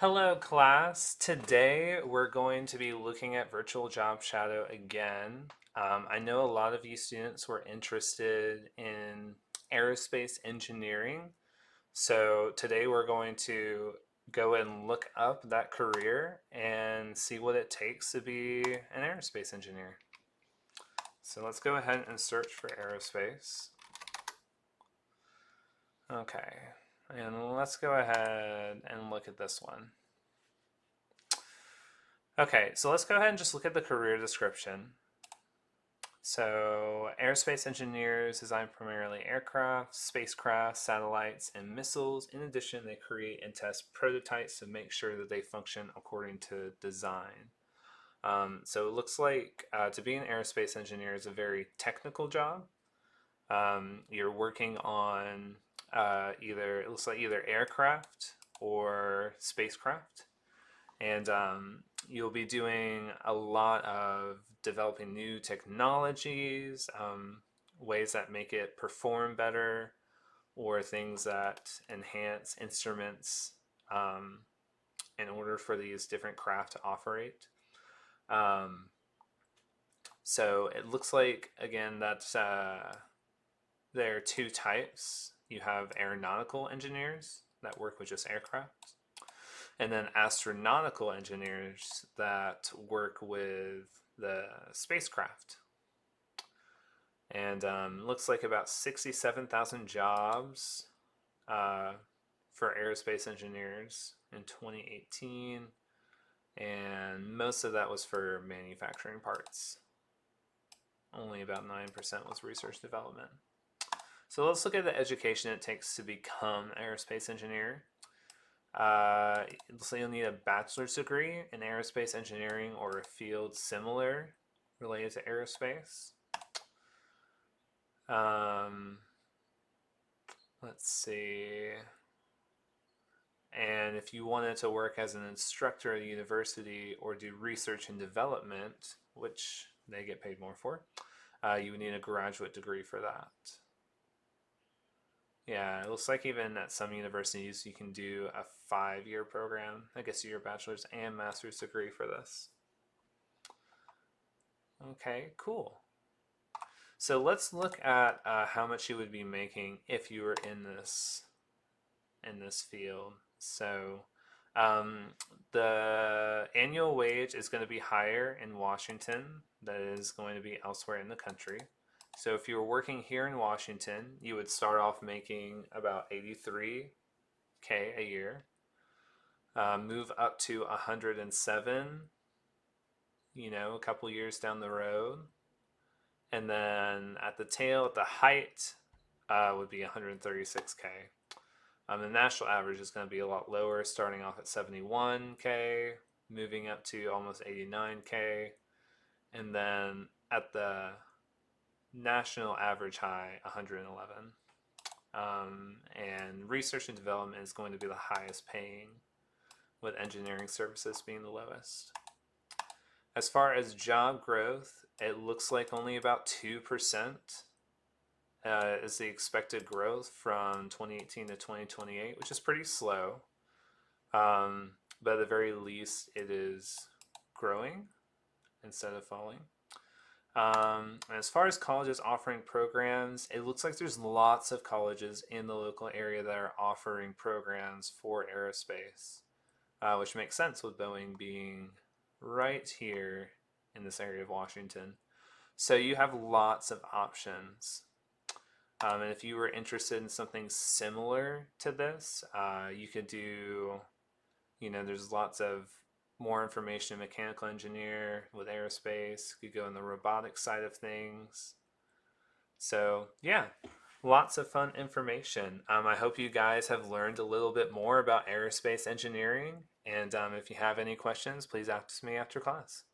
Hello, class. Today we're going to be looking at Virtual Job Shadow again. I know a lot of you students were interested in aerospace engineering, so today we're going to go and look up that career and see what it takes to be an aerospace engineer. So let's go ahead and search for aerospace. Okay, and let's go ahead and look at this one. Okay, so let's go ahead and just look at the career description. So, aerospace engineers design primarily aircraft, spacecraft, satellites, and missiles. In addition, they create and test prototypes to make sure that they function according to design. So, it looks like to be an aerospace engineer is a very technical job. You're working on it looks like either aircraft or spacecraft. And you'll be doing a lot of developing new technologies, ways that make it perform better, or things that enhance instruments um, in order for these different craft to operate. Um, so it looks like, again, that there are two types. You have aeronautical engineers that work with just aircraft, and then astronautical engineers that work with the spacecraft. And looks like about 67,000 jobs uh, for aerospace engineers in 2018, and most of that was for manufacturing parts. Only about 9% was research development. So let's look at the education it takes to become an aerospace engineer. So you'll need a bachelor's degree in aerospace engineering or a field similar related to aerospace. Um, let's see. And if you wanted to work as an instructor at a university or do research and development, which they get paid more for, you would need a graduate degree for that. Yeah, it looks like even at some universities you can do a 5-year program. I guess your bachelor's and master's degree for this. Okay, cool. So let's look at how much you would be making if you were in this field. So um, the annual wage is going to be higher in Washington than it is going to be elsewhere in the country. So if you were working here in Washington, you would start off making about 83K a year, move up to 107, a couple years down the road, and then at the height would be 136K. The national average is going to be a lot lower, starting off at 71K, moving up to almost 89K, and then at the national average high, 111. And research and development is going to be the highest paying, with engineering services being the lowest. As far as job growth, it looks like only about 2% is the expected growth from 2018 to 2028, which is pretty slow. But at the very least, it is growing instead of falling. And as far as colleges offering programs, it looks like there's lots of colleges in the local area that are offering programs for aerospace, which makes sense with Boeing being right here in this area of Washington. So you have lots of options. And if you were interested in something similar to this, you could do, there's lots of more information, mechanical engineer with aerospace. You could go in the robotics side of things. So, yeah, lots of fun information. I hope you guys have learned a little bit more about aerospace engineering. And if you have any questions, please ask me after class.